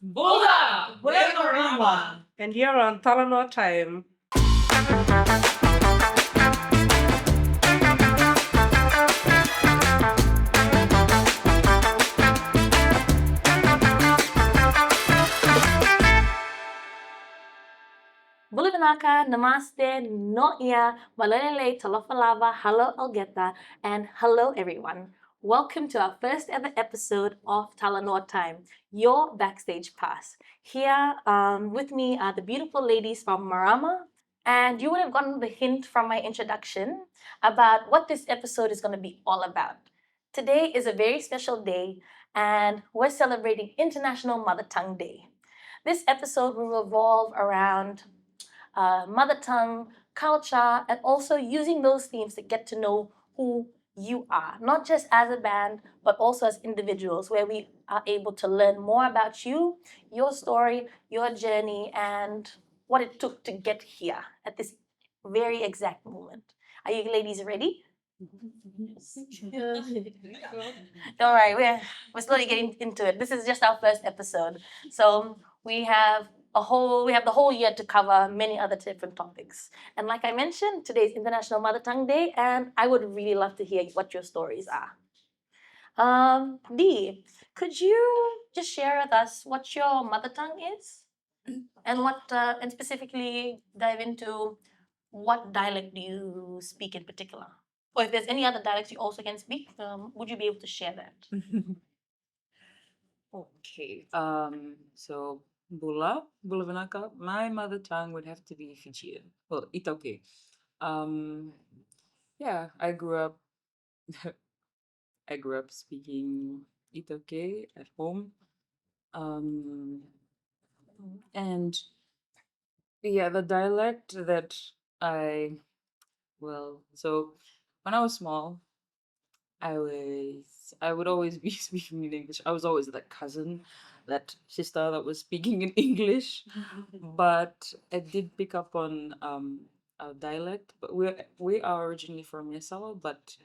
Bula! We're Marama! And here on Talanoa Time. Bulavanaka, Namaste, Noia, Malalele, Talafalava, Hello Algeta, and hello everyone. Welcome to our first ever episode of Talanoa Time, your backstage pass. Here with me are the beautiful ladies from Marama, and you would have gotten the hint from my introduction about what this episode is going to be all about. Today is a very special day, and we're celebrating International Mother Tongue Day. This episode will revolve around mother tongue, culture, and also using those themes to get to know who you are, not just as a band, but also as individuals, where we are able to learn more about you, your story, your journey, and what it took to get here at this very exact moment. Are you ladies ready? Don't worry, we're slowly getting into it. This is just our first episode. So we have the whole year to cover many other different topics. And like I mentioned, today is International Mother Tongue Day, and I would really love to hear what your stories are. Dee, could you just share with us what your mother tongue is, and and specifically dive into what dialect do you speak in particular? Or if there's any other dialects you also can speak, would you be able to share that? Okay. So Bulavanaka, my mother tongue would have to be Fijian. Well, Itoke. Um, yeah, I grew up speaking Itoke at home. Um, and yeah, the dialect that I so when I was small, I would always be speaking in English. I was always that cousin, that sister that was speaking in English. But I did pick up on a dialect. But we are originally from Yasawa, but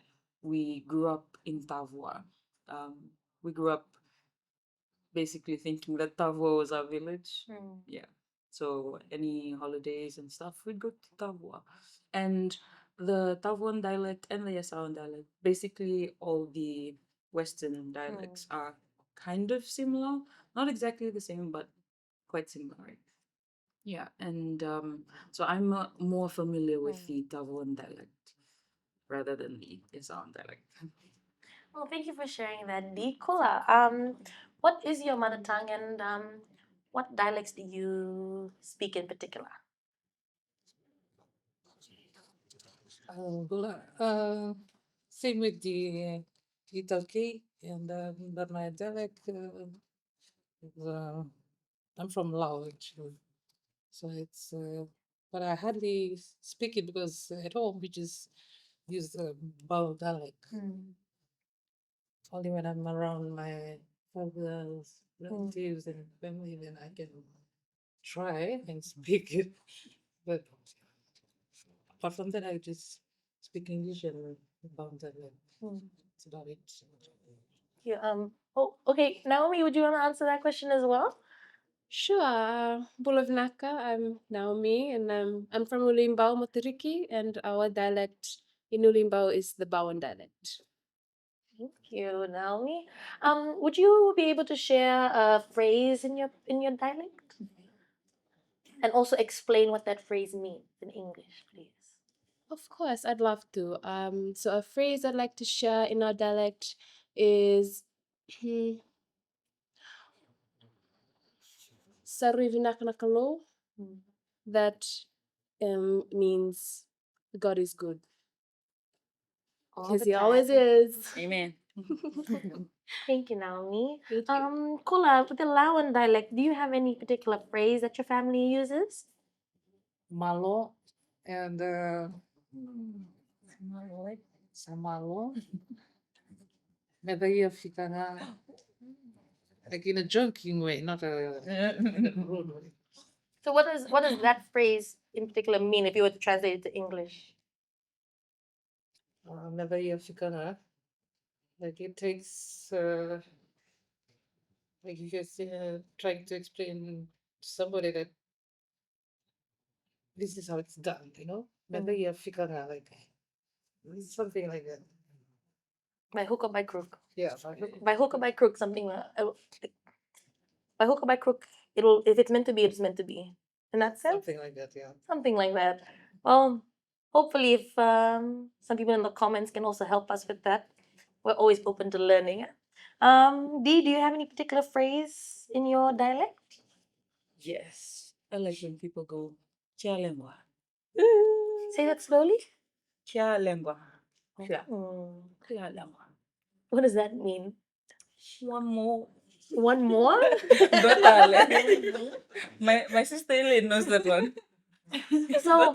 we grew up in Tavua. We grew up basically thinking that Tavua was our village. Yeah. So any holidays and stuff, we'd go to Tavua. And the Tavuan dialect and the Yasawan dialect, basically all the Western dialects are kind of similar. Not exactly the same, but quite similar, right? Yeah, and so I'm more familiar with the Tavuan dialect rather than the Yasawan dialect. Well, thank you for sharing that, Dee. Kula, what is your mother tongue, and what dialects do you speak in particular? Bula, same with the Italki, and but my dialect is, I'm from Laos actually, so it's but I hardly speak it because at home we just use the Bao dialect. Only when I'm around my father's relatives and family, then I can try and speak it. But apart from that, I just speak English and Bao dialect. That's about it. You, oh, okay. Naomi, would you want to answer that question as well? Sure. Bulavnaka, I'm Naomi, and I'm from Ulimbao, Motiriki, and our dialect in Ulimbao is the Bawan dialect. Thank you, Naomi. Would you be able to share a phrase in your dialect, and also explain what that phrase means in English, please? Of course, I'd love to. So a phrase I'd like to share in our dialect is Sarivinakanakalo. That means God is good. All Because the he always time. is. Amen. Thank you, Naomi. Thank you. Kula, with the Lawan dialect, do you have any particular phrase that your family uses? Malo and Samalo. Never hear Fikana. Like in a joking way, not a rude way. So what does that phrase in particular mean if you were to translate it to English? Never hear Fikana. Like it takes Like if you're trying to explain to somebody that this is how it's done, you know? And then you figure out like something like that. By hook or by crook. Yeah, By hook or by crook, something by hook or by crook, it'll if it's meant to be, it's meant to be. In that sense? something like that, yeah. Something like that. Well, hopefully if some people in the comments can also help us with that. We're always open to learning. Dee, do you have any particular phrase in your dialect? Yes. I like when people go, Chia lengua. Say that slowly. Chia lengua. Hmm. Chia lengua. What does that mean? One more. One more? Dotale. My sister Elaine knows that one. So,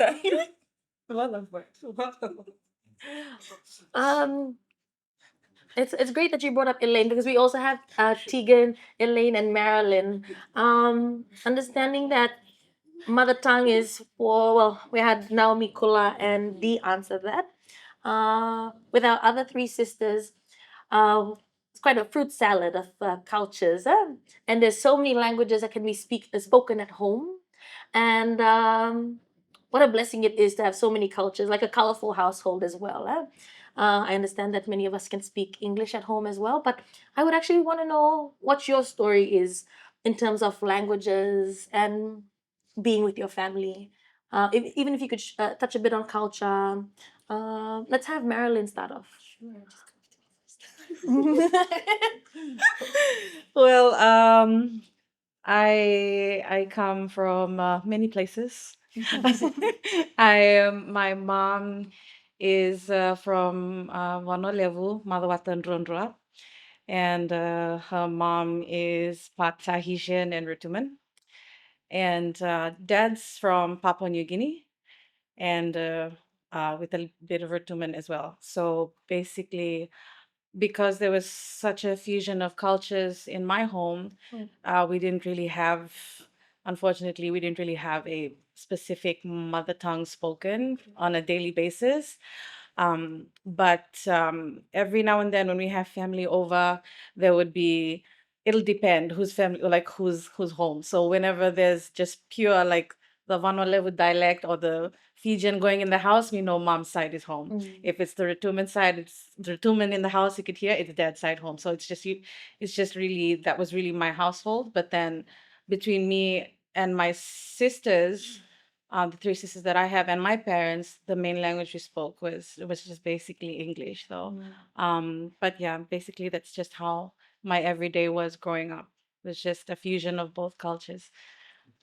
um, it's great that you brought up Elaine because we also have Tegan, Elaine, and Marilyn. Understanding that mother tongue is for well, we had Naomi Kula and Dee answer that. With our other three sisters, it's quite a fruit salad of cultures, and there's so many languages that can be spoken at home, and what a blessing it is to have so many cultures, like a colorful household as well. I understand that many of us can speak English at home as well, but I would actually want to know what your story is in terms of languages and being with your family. Even if you could touch a bit on culture, let's have Marilyn start off. Well, I come from many places. My mom is from Wanolevu, Malawatan Rondra, and her mom is part Tahitian and Rutuman, and dad's from Papua New Guinea, and with a bit of Rutuman as well. So basically, because there was such a fusion of cultures in my home, we didn't really have, unfortunately, we didn't really have a specific mother tongue spoken on a daily basis. But every now and then when we have family over, there would be, it'll depend whose family, like who's home. So whenever there's just pure like the Vanuatu dialect or the Fijian going in the house, we know mom's side is home. If it's the Ratuman side, it's the Ratuman in the house, you could hear it's dad's side home. So it's just really, that was really my household. But then between me and my sisters, the three sisters that I have and my parents, the main language we spoke was just basically English though. But yeah, basically that's just how my everyday was growing up. It was just a fusion of both cultures.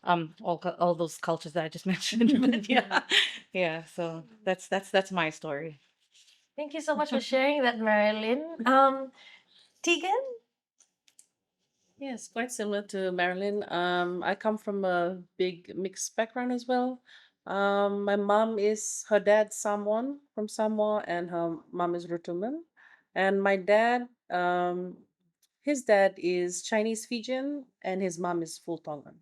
All those cultures that I just mentioned. But yeah. Yeah, so that's my story. Thank you so much for sharing that, Marilyn. Tegan? Yes, quite similar to Marilyn. I come from a big mixed background as well. My mom is her dad Samoan from Samoa, and her mom is Rutuman, and my dad, his dad is Chinese Fijian, and his mom is full Tongan.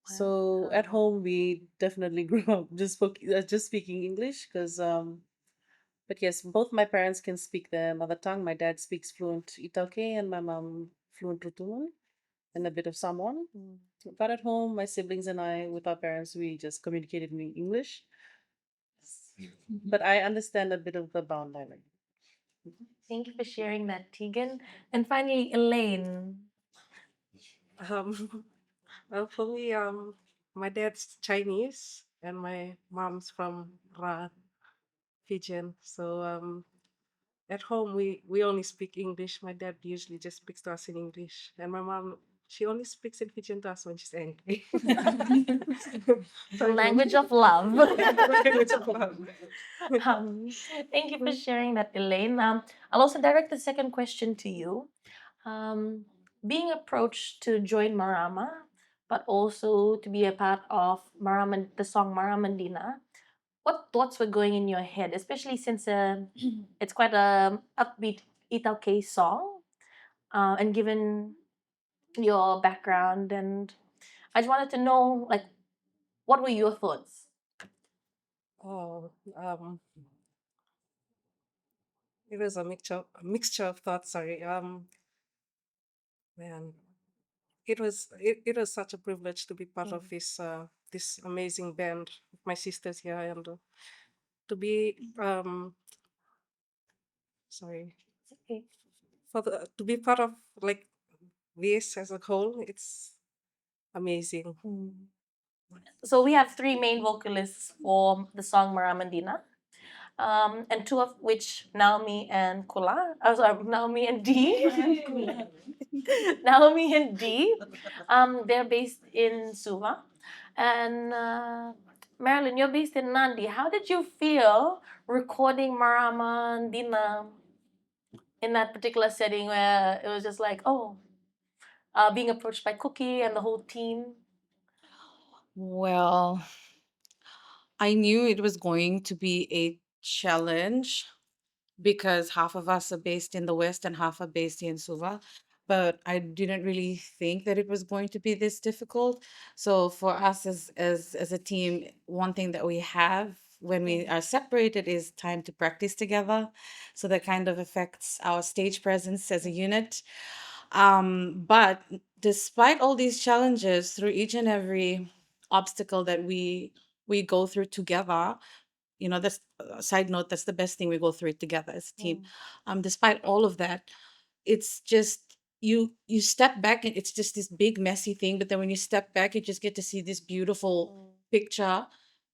So at home, we definitely grew up just speaking English because but yes, both my parents can speak their mother tongue. My dad speaks fluent Italke and my mom fluent Rutuman and a bit of Samoan. But at home, my siblings and I, with our parents, we just communicated in English. But I understand a bit of the Bound dialect. Thank you for sharing that, Tegan. And finally, Elaine. Well, for me, my dad's Chinese and my mom's from Fijian. So at home we only speak English. My dad usually just speaks to us in English, and my mom she only speaks in Fijian to us when she's angry. The language of love. Language of love. um, Thank you for sharing that, Elaine. I'll also direct the second question to you. Being approached to join Marama, but also to be a part of Marama, the song Maramandina, what thoughts were going in your head, especially since it's quite a upbeat Italke song, and given your background, and I just wanted to know, like, what were your thoughts? Oh, it was a mixture of thoughts. Sorry, man. it was such a privilege to be part of this amazing band with my sisters here, and to be sorry Okay. to be part of like this as a whole. It's amazing. So we have three main vocalists for the song Marama, and two of which Naomi and Kula. Oh, sorry, Naomi and Dee. Naomi and Dee. They're based in Suva, and Marilyn, you're based in Nandi. How did you feel recording Marama and Dina in that particular setting where it was just like, oh, being approached by Cookie and the whole team? Well, I knew it was going to be a challenge because half of us are based in the West and half are based in Suva. But I didn't really think that it was going to be this difficult. So for us as a team, one thing that we have when we are separated is time to practice together. So that kind of affects our stage presence as a unit. But despite all these challenges, through each and every obstacle that we go through together, that's a side note, that's the best thing, we go through it together as a team. Despite all of that, it's just you step back and it's just this big messy thing, but then when you step back you just get to see this beautiful picture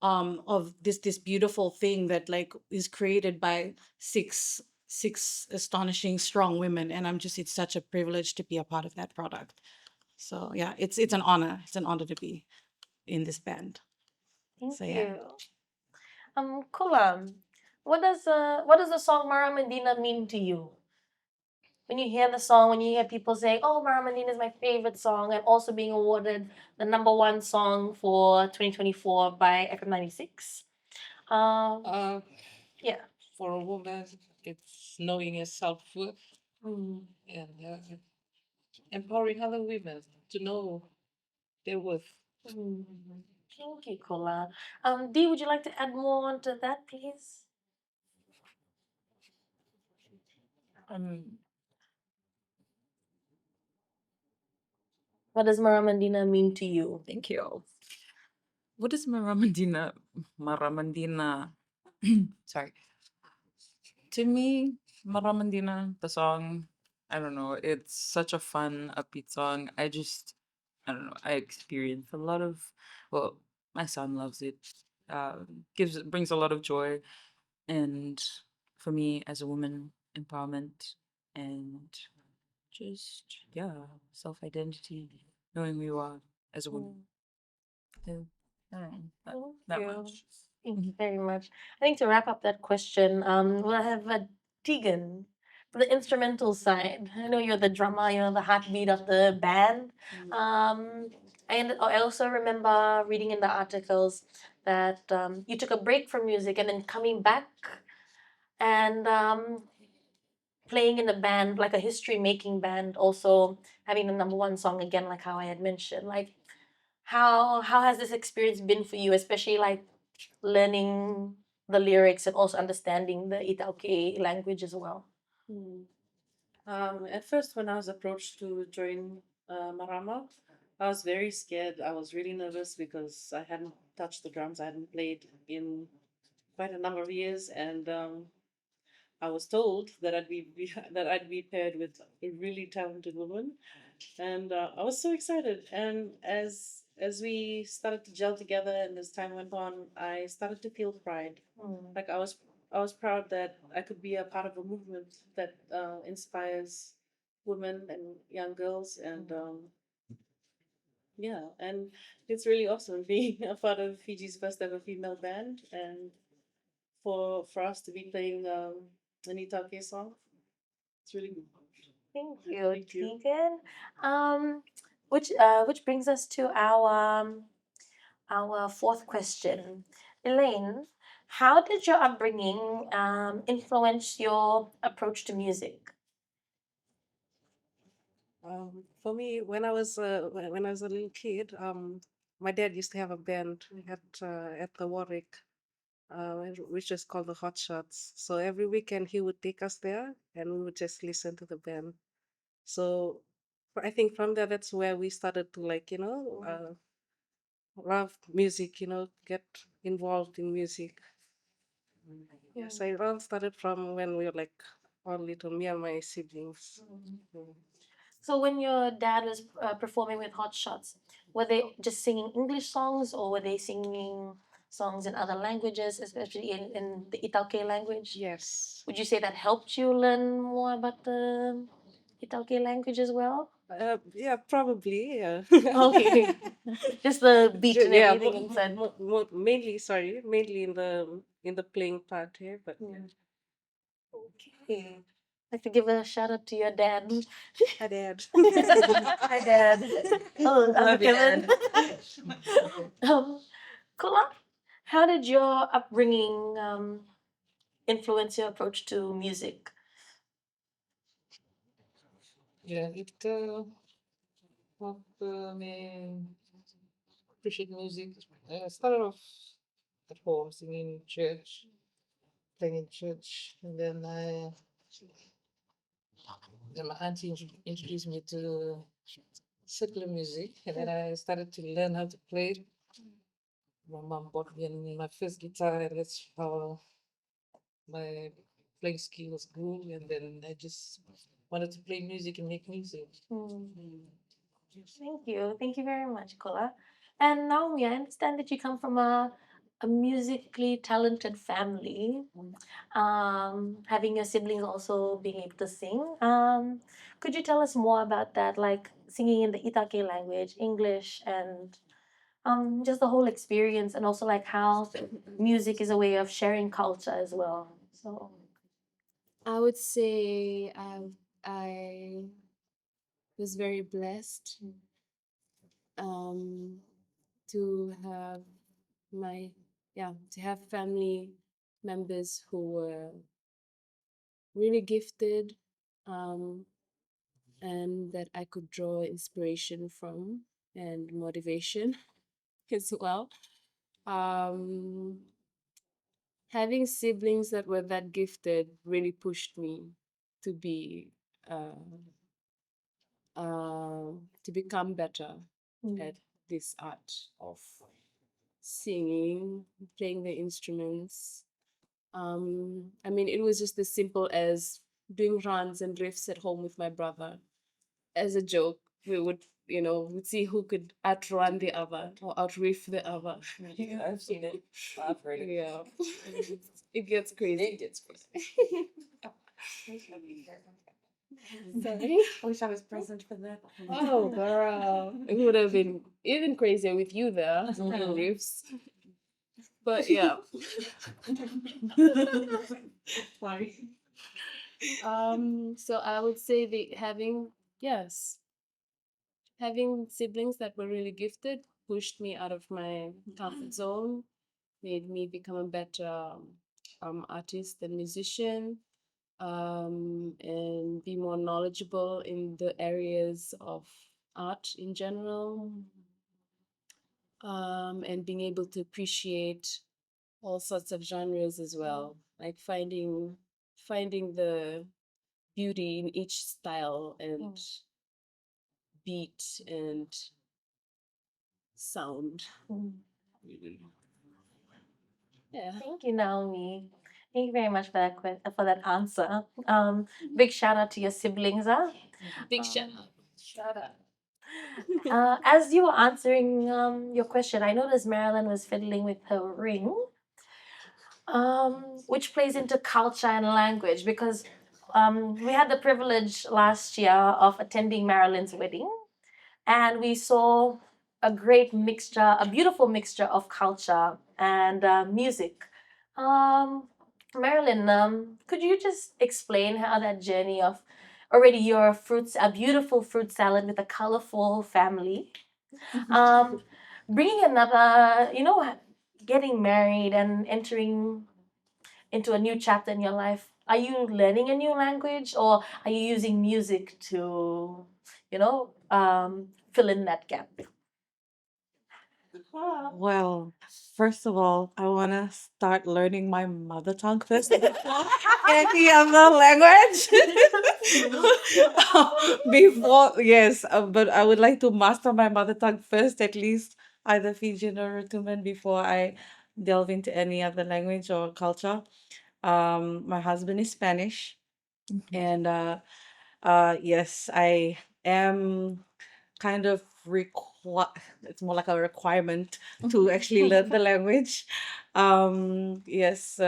of this beautiful thing that like is created by six astonishing strong women, and it's such a privilege to be a part of that product. So yeah, it's an honor. It's an honor to be in this band. Thank So yeah. you. Kula, what does the song Mara Medina mean to you? When you hear the song, when you hear people saying, "Oh, Mara Medina is my favorite song," and also being awarded the #1 song for 2024 by FM 96. Yeah. For a woman, it's knowing your self worth and empowering other women to know their worth. Thank you, Kula. Dee, would you like to add more onto that, please? Um, What does Mara Medina mean to you? Thank you. What is Maramandina? Maramandina. Sorry. To me, Maramandina, the song, I don't know, it's such a fun, upbeat song. I don't know, I experience a lot of, well, my son loves it. Brings a lot of joy. And for me, as a woman, empowerment and just, yeah, self identity, knowing who you are as a woman. Yeah, I don't know, that Thank you. much. Thank you very much. I think to wrap up that question, we'll have Tegan for the instrumental side. I know you're the drummer, you're the heartbeat of the band. And I also remember reading in the articles that you took a break from music and then coming back and playing in a band, like a history making band, also having the #1 song again, like how I had mentioned. Like, how has this experience been for you, especially like learning the lyrics and also understanding the Italki language as well? At first, when I was approached to join Marama, I was very scared. I was really nervous because I hadn't touched the drums. I hadn't played in quite a number of years, and I was told that that I'd be paired with a really talented woman, and I was so excited. And as we started to gel together, and as time went on, I started to feel pride. Like I was proud that I could be a part of a movement that inspires women and young girls, and yeah, and it's really awesome being a part of Fiji's first ever female band, and for us to be playing an Itake song. It's really good. Thank you, Thank you. Tegan. Which brings us to our fourth question. Elaine, how did your upbringing influence your approach to music? For me, when I was a little kid, my dad used to have a band at the Warwick, which is called the Hot Shots. So every weekend he would take us there, and we would just listen to the band. So I think from there, that's where we started to love music, get involved in music. Yes, I all started from when we were like all little, me and my siblings. Mm. So when your dad was performing with Hot Shots, were they just singing English songs or were they singing songs in other languages, especially in the Italke language? Yes. Would you say that helped you learn more about the Italke language as well? Yeah, probably. Yeah. Okay. Just the beat and Yeah, everything inside. mainly in the playing part here, but yeah. Okay. I'd like to give a shout out to your dad. Hi, Dad. Hi, Dad. Oh, Uncle Love you, Kevin. Dad. Kula, how did your upbringing influence your approach to music? Yeah, it helped me appreciate music. I started off at home singing in church, playing in church, and then my auntie introduced me to secular music, and then I started to learn how to play it. My mom bought me my first guitar, and that's how my playing skills grew. And then I just wanted to play music and make music. Thank you. Thank you very much, Kola. And Naomi, I understand that you come from a musically talented family. Having your siblings also being able to sing. Could you tell us more about that, like singing in the Itake language, English, and just the whole experience, and also like how music is a way of sharing culture as well. So, I would say I was very blessed um, to have my to have family members who were really gifted um, and that I could draw inspiration from and motivation as well. Um, Having siblings that were that gifted really pushed me to be uh, to become better at this art of singing, playing the instruments. I mean, it was just as simple as doing runs and riffs at home with my brother. As a joke, we would, we'd see who could outrun the other or outriff the other. Yeah, I've seen it. I've heard it. Yeah, it gets crazy. It gets crazy. Sorry. I wish I was present for that. Oh, girl. It would have been even crazier with you there doing riffs. But yeah. Sorry. So I would say having siblings that were really gifted pushed me out of my comfort zone, made me become a better artist and musician, and be more knowledgeable in the areas of art in general, and being able to appreciate all sorts of genres as well, like finding the beauty in each style and beat and sound. Yeah. thank you, Naomi. Thank you very much for that for that answer. Big shout out to your siblings, huh? Big shout out. Shut up. As you were answering your question, I noticed Marilyn was fiddling with her ring, which plays into culture and language because we had the privilege last year of attending Marilyn's wedding, and we saw a beautiful mixture of culture and music. Um, Marilyn, could you just explain how that journey of already your a beautiful fruit salad with a colorful family, um, bringing another, getting married and entering into a new chapter in your life? Are you learning a new language or are you using music to, fill in that gap? Well, first of all, I want to start learning my mother tongue first before any other language. Before, yes, but I would like to master my mother tongue first, at least either Fijian or Rotuman, before I delve into any other language or culture. My husband is Spanish, and yes, I am kind of it's more like a requirement to actually learn the language. Yes,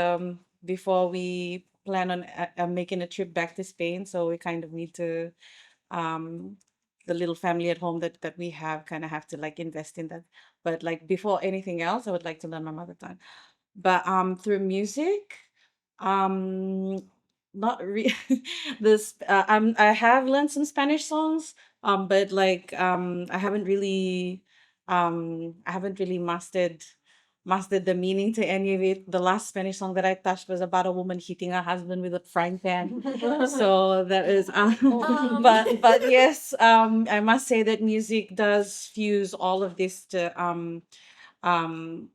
before we plan on making a trip back to Spain, so we kind of need to um the little family at home that we have kind of have to like invest in that. But like before anything else, I would like to learn my mother tongue. But through music, um not really. This I have learned some Spanish songs, but like I haven't really mastered the meaning to any of it. The last Spanish song that I touched was about a woman hitting her husband with a frying pan. So that is but yes, I must say that music does fuse all of this to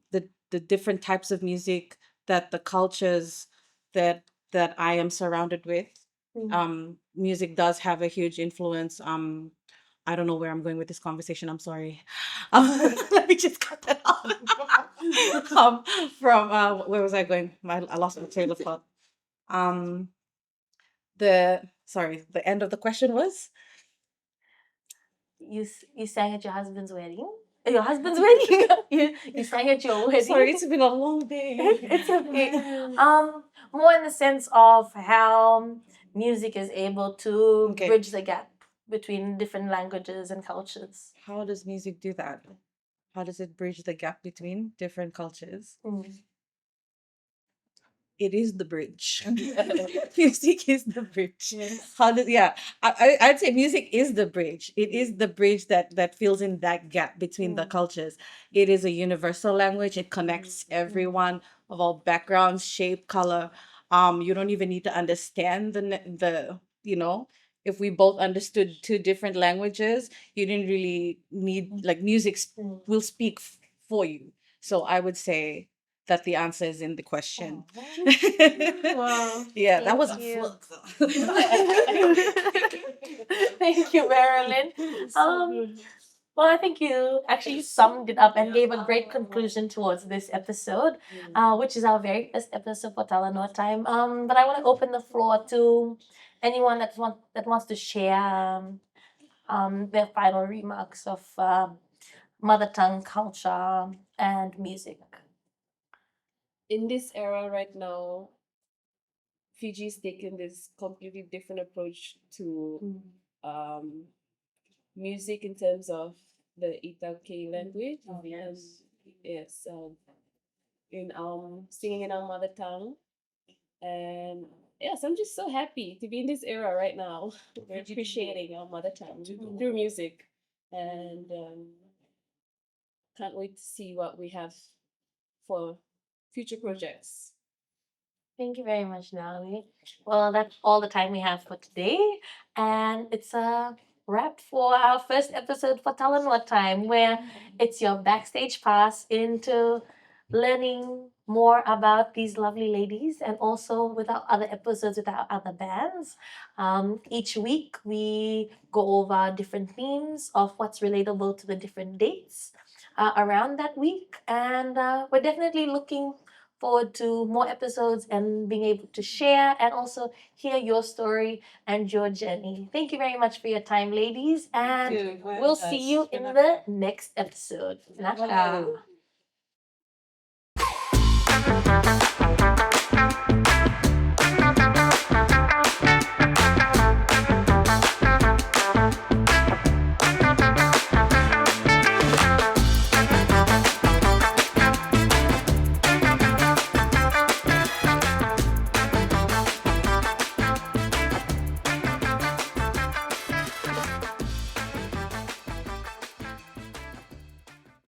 the different types of music that the cultures that I am surrounded with. Music does have a huge influence. I don't know where I'm going with this conversation. I'm sorry. Let me just cut that out. From where was I going? I lost my train of thought. Um, the end of the question was. You sang at your husband's wedding. Your husband's wedding. You sang at your wedding. Sorry, it's been a long day. It's okay. More in the sense of how music is able to Okay. bridge the gap between different languages and cultures. How does music do that? How does it bridge the gap between different cultures? It is the bridge. Music is the bridge. Yes. I'd say music is the bridge. It is the bridge that fills in that gap between the cultures. It is a universal language. It connects everyone of all backgrounds, shape, color. You don't even need to understand if we both understood two different languages, you didn't really need like music will speak for you. So I would say that the answer is in the question. Wow. Yeah, that Thank was a you. flux. Thank you, Marilyn. Well, I think you actually summed it up and gave a great conclusion towards this episode, which is our very first episode for Talanoa Time. But I want to open the floor to anyone that wants to share their final remarks of mother tongue culture and music. In this era right now, Fiji's taken this completely different approach to um, music in terms of the Itake language. Yes, in singing in our mother tongue, and yes, I'm just so happy to be in this era right now. We're appreciating our mother tongue through music, and can't wait to see what we have for future projects. Thank you very much, Nali. Well, that's all the time we have for today. And it's a wrap for our first episode for Talanoa Time, where it's your backstage pass into learning more about these lovely ladies and also with our other episodes with our other bands. Each week, we go over different themes of what's relatable to the different dates around that week. And we're definitely looking forward to more episodes and being able to share and also hear your story and your journey. Thank you very much for your time, ladies, and we'll see you in the next episode. Naka.